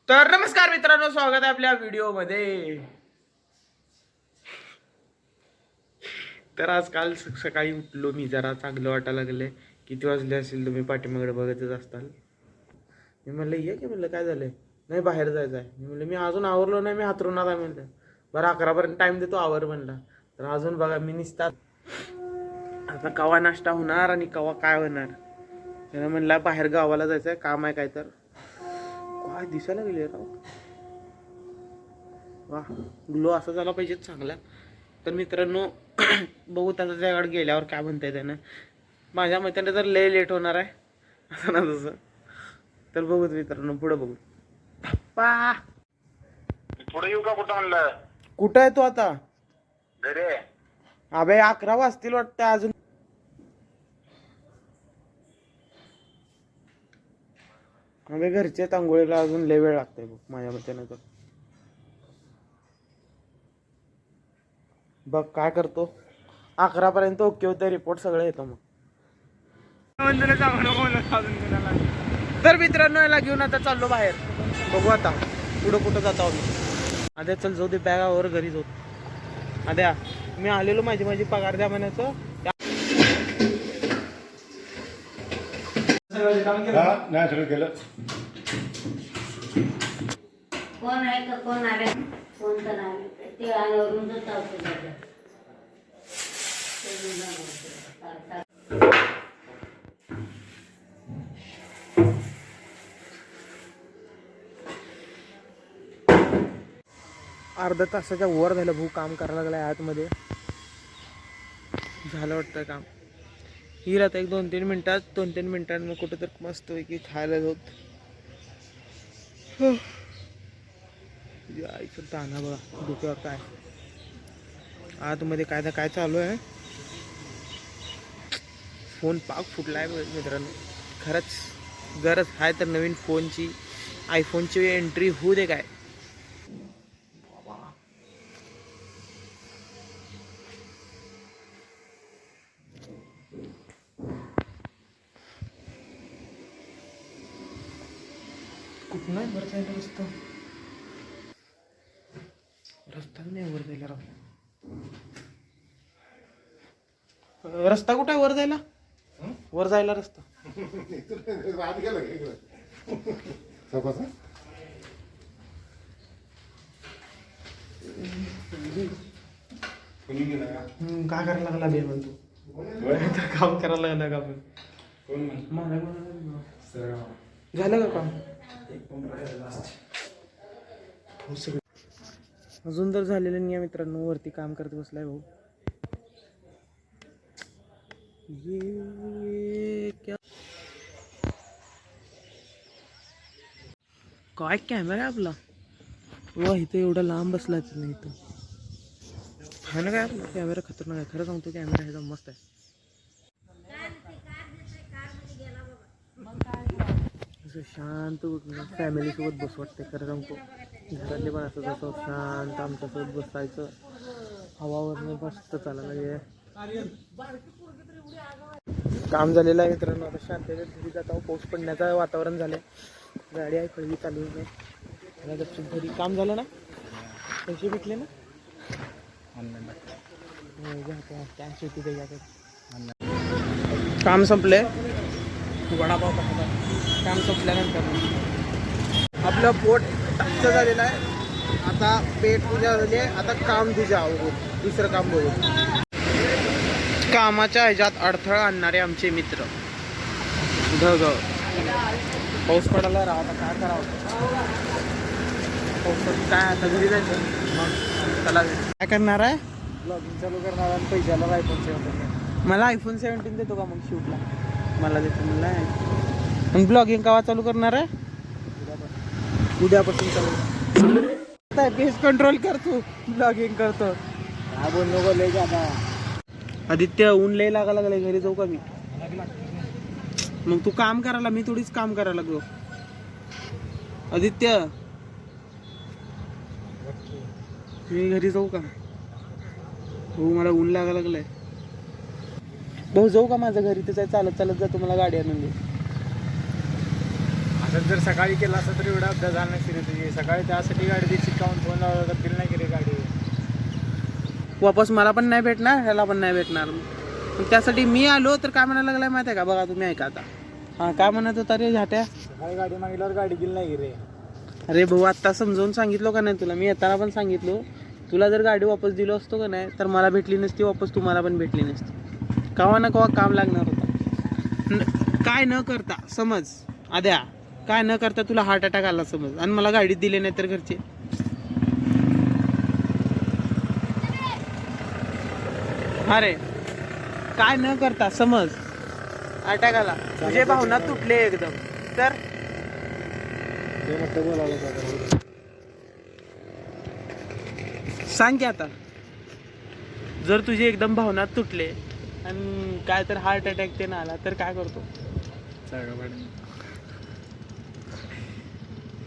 तर नमस्कार मित्रांनो, स्वागत आहे आपल्या व्हिडिओमध्ये. तर आज काल सकाळी उठलो मी, जरा चांगलं वाटायला लागले. किती वाजले असेल तुम्ही पाठीमागडे बघतच असताल. मी म्हणलं ये की, म्हणलं काय झालंय, नाही बाहेर जायचं आहे. मी म्हणलं मी अजून आवरलो नाही, मी हातरुणात आहे म्हणलं. बरं 11पर्यंत टाइम देतो, आवर म्हणला. तर अजून बघा मी निसतात आता कवा नाश्ता होणार आणि कवा काय होणार. त्यानं म्हणला बाहेर गावाला जायचं आहे, काम आहे काय. तर काय दिसायला गेले राव, वा ग्लो असा झाला पाहिजे चांगला. तर मित्रांनो बघू त्याचं त्याकडे गेल्यावर काय म्हणताय त्यानं. माझ्या मताने तर लय लेट होणार आहे असं ना तसं. तर बघूत मित्रांनो, पुढे बघू. पप्पा पुढे येऊ का? कुठं आणलं? कुठं आहे तू आता? घरी. अबे 11 वाजतील वाटतं अजून. अबे घरचे तांगोळीला अजून लय वेळ लागतंय बघ माझ्या मताने. तर बघ काय करतो, 11पर्यंत ओके होतं, रिपोर्ट सगळं येतो मग. तर मित्रांनो याला घेऊन आता चाललो बाहेर. बघू आता पुढं कुठं जातो आम्ही. आद्या चल जाऊ दे, बॅगावर घरी जाऊ. आद्या मी आलेलो, माझी पगार द्या म्हणायचं. नाही सगळं केलं. कोण आहे का? कोण आले? कोण तर आले ते आवरून जातात. अर्धा तासाच्या वर झालं भाऊ काम करायला लागलाय आतमध्ये. झालं वाटतं काम. ही राहत एक 2-3 मिनिटात, 2-3 मिनिटांनी मग कुठं तर मस्त की खायला जाऊत. आईचं ताना बघा डोक्यावर काय. आतमध्ये काय तर काय चालू आहे. फोन पाक फुटलाय मित्रांनो. खरंच गरज आहे तर नवीन फोनची, आयफोनची एंट्री होऊ दे काय. कुठं नाही वर जायला रस्ता, रस्ता नाही वर जायला राव. रस्ता कुठं आहे वर जायला? वर जायला रस्ता काय करायला लागला बे म्हणतो. काम करायला लागला का आपण. झालं का काम? अजून तर झालेलं नाही मित्रांनो. वरती काम करत बसलाय भाऊ. ये क्या काय कॅमेरा आहे आपला. वा इथं एवढा लांब बसलाच नाही. इथं आहे ना काय आपला कॅमेरा खतरनाक आहे. खरं सांगतो कॅमेरा ह्याचा मस्त आहे. असं शांत फॅमिली सोबत बस वाटते. खरं सांगतो घरातले पण असं जसं शांत आमच्यासोबत बसायचं. हवावरनं मस्त चालायला. काम झालेलं आहे मित्रांनो. आता शांततेत घरी जात आहोत. पाऊस पडण्याचं वातावरण झालंय. गाडी आहे कळवी चालू आहे. घरी काम झालं ना? पैसे भेटले ना? कॅश होती त्याच्याकडे. काम संपले. वडापाव काम संपल्यानंतर आपलं पोट टच्च झालेलं आहे. आता पेट पूजा झाली आहे. आता काम तुझ्या दुसरं काम बघू. कामाच्या ह्याच्यात अडथळा आणणारे आमचे मित्र ढग. पाऊस पडायला राहा. आता काय करावं. पाऊस काय आता घरी जायचं मग. चला काय करणार आहे? ब्लॉगिंग चालू करणार आणि पैशाला iPhone 17. मला iPhone 17 देतो का मग शूटला? मला देतो मला. आणि ब्लॉगिंग केव्हा चालू करणार आहे? उद्यापासून चालू. पेस कंट्रोल करतो, ब्लॉगिंग करतो. काय बोल नको लय जाता. आदित्य ऊन लय लागायला लागले. घरी जाऊ का मी? मग तू काम करायला, मी थोडीच काम करायला लागलो. आदित्य मी घरी जाऊ का? हो मला ऊन लागायला लागलंय. भाऊ जाऊ का माझ्या घरी? तर चालत चालत जातो, मला गाडी आणून दे. जर सकाळी केला असता तर एवढा अपघात झाला नसते रे तुझी. सकाळी त्यासाठी गाडी ती चिटकावून फोन लावला तर तिला नाही केली गाडी. वापस मला पण नाही भेटणार, ह्याला पण नाही भेटणार. मग त्यासाठी मी आलो तर काय म्हणायला लागलाय माहिती आहे का? बघा तुम्ही ऐका आता. हां काय म्हणत होता रे झाट्या? सकाळी गाडी मागितल्यावर गाडी दिली नाही रे. अरे भाऊ आत्ता समजावून सांगितलं का नाही तुला? मी येताना पण सांगितलो, तुला जर गाडी वापस दिलो असतो का नाही तर मला भेटली नसती वापस, तुम्हाला पण भेटली नसती. कवा ना कवा काम लागणार होता. काय न करता समज आद्या, काय न करता तुला हार्ट अटॅक आला समज आणि मला गाडीत दिली नाही तर घरचे. अरे काय न करता समज अटॅक आला, तुझे भावना तुटले एकदम, तर ते म्हटलं बोलावलं का? सांग की आता. जर तुझे एकदम भावना तुटले आणि काय तर हार्ट अटॅक ते ना आला तर काय करतो? सांगा मॅडम.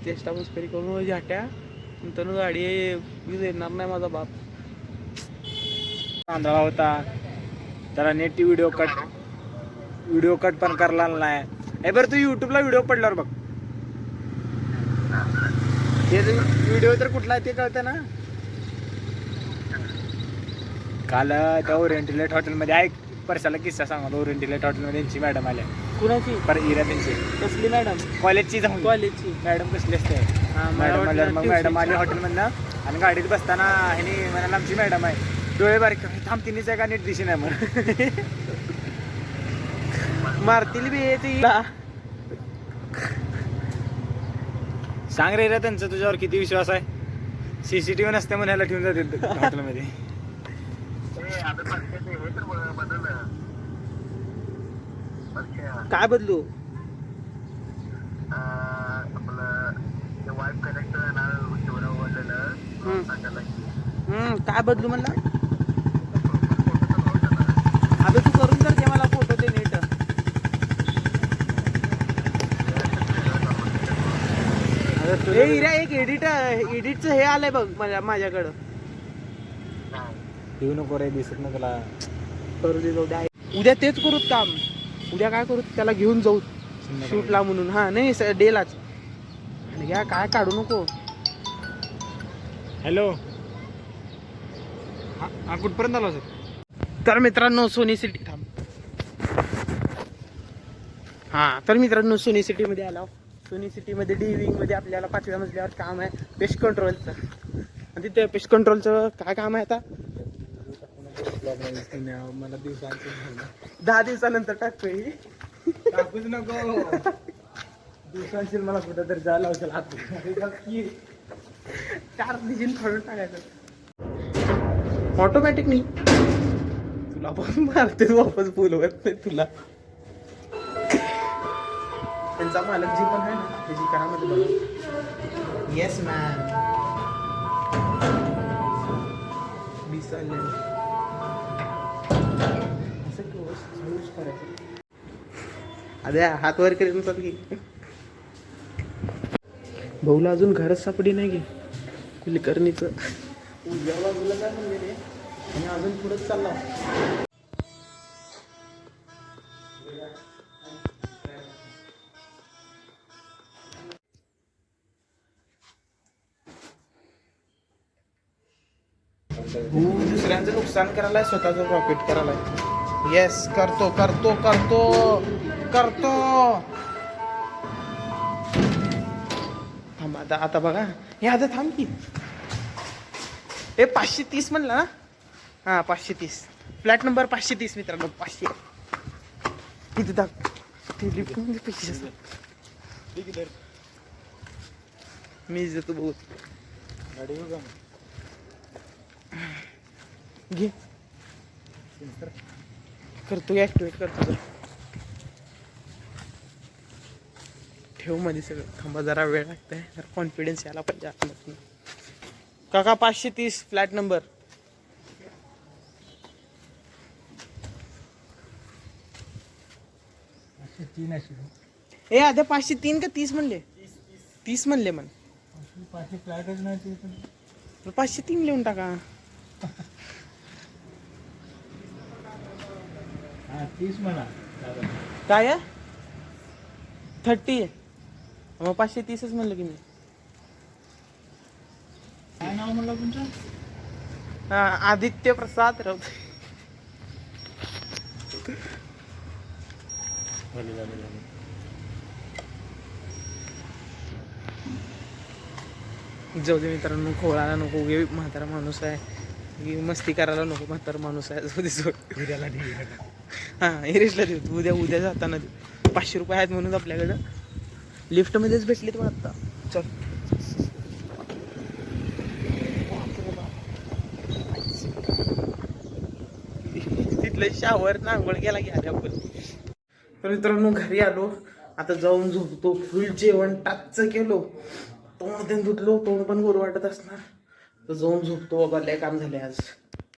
चेष्टा मस्करी करून झाट्या नंतर गाडी येणार नाही माझा बाप. तांदळा होता त्याला नेट व्हिडिओ कट पण करला नाही. हे बरं तू युट्यूबला व्हिडिओ पडल्यावर बघ. हे व्हिडिओ तर कुठला आहे ते कळतं ना. काल त्या ओरिएंटलेट हॉटेलमध्ये ऐक, परशाला किस्सा सांगा. ओरिएंटलेट हॉटेलमध्ये त्यांची मॅडम आल्या. कुणाची? पर इरा त्यांची कसली मॅडम? कॉलेजची जाऊन. कॉलेजची मॅडम कसली असते? हा, मला मॅडम वाटलं आल्यावर मग मॅडम आली tuition. हॉटेलमधनं आणि गाडीत बसताना ह्यानी म्हणाला आमची मॅडम आहे. डोळे बारीक थांब, तिनेच आहे का नीट दिशी नाही मग. मारतील बी येते. सांग रे त्यांचं तुझ्यावर किती विश्वास आहे. सीसीटीव्ही नसते म्हणून ह्याला ठेवून जाते हॉटेलमध्ये. काय बदलू? काय बदलू म्हणला? अबे तू करून तर दे मला फोटो दे नीट. हे इरा एक एडिटचं हे आलंय बघ माझ्याकडं. येऊ नको रे, दिसत ना त्याला. करू दे, जाऊ दे. उद्या तेच करूत काम. उद्या काय करू, त्याला घेऊन जाऊ शूटला म्हणून. हा नाही डेलाच घ्या, काय काढू नको. हॅलो, हा कुठपर्यंत आला सर? तर मित्रांनो सोनी सिटी थांब. हा तर मित्रांनो सोनी सिटीमध्ये आला. सोनी सिटीमध्ये मध्ये आपल्याला 5व्या मजल्यावर काम आहे पेस्ट कंट्रोलचं. आणि तिथे पेस्ट कंट्रोलचं काय काम आहे आता? मला दिवसांचं 10 दिवसानंतर टाकतोय. टाकूच नको. दिवसांशी मला कुठं तरी जायला असेल. 4 डिझिन फाडून टाकायचं ऑटोमॅटिक. नाही तुला पण मारते वापस बोलवत नाही तुला. त्यांचा मालक जी पण आहे ना त्याची करामध्ये बघा. Yes ma'am. असं करायचं. अरे हात वर करीन चालली. भाऊला अजून घरच सापडी नाही की कुलकर्णीचं. उद्या बाजूला काय म्हणले रे, आणि अजून पुढंच चालला. दुसऱ्यांचं नुकसान करायला स्वतःचं प्रॉफिट करायला. येस करतो करतो करतो करतो. थांब आता बघा हे आता थांब की. हे 530 म्हणलं ना. हा 530 फ्लॅट नंबर 530 मित्रांनो. 500 किती दाख ते लिफ्ट मध्ये पैसे असतात. मी देतो बहुत. गाडी घेऊ का? घे करतो ऍक्टिवेट करतो. ठेव मध्ये सगळं. थांबा जरा वेळ लागतंय, जरा कॉन्फिडन्स यायला पाहिजे आपल्याला. काका 530 फ्लॅट नंबर. ए आता 503 का 30 म्हणले? 30 म्हणले म्हण. 503 लिहून टाका. 30 म्हणा. काय 30 मग 530च म्हणलं की मी. काय नाव म्हणलं तुमचं? आदित्य प्रसाद राऊत. जाऊ दे मित्रांनो, खोळाला नको गे, म्हातारा माणूस आहे की मस्ती करायला नको, म्हातारा माणूस आहे. जाऊ दे सोड. हां हिरेशला देऊ, उद्या जाताना देऊ. 500 रुपये आहेत म्हणून आपल्याकडं. लिफ्टमध्येच भेटले पण आत्ता. चल तिथलं शावर आंघोळ केला की आल्या आपण. तर मित्रांनो घरी आलो, आता जाऊन झोपतो. फुल जेवण टाचचं केलो, तोंड धुतलो, तोंड पण गोड वाटत असणार तर जाऊन झोपतो. बाबा लय काम झाले आज.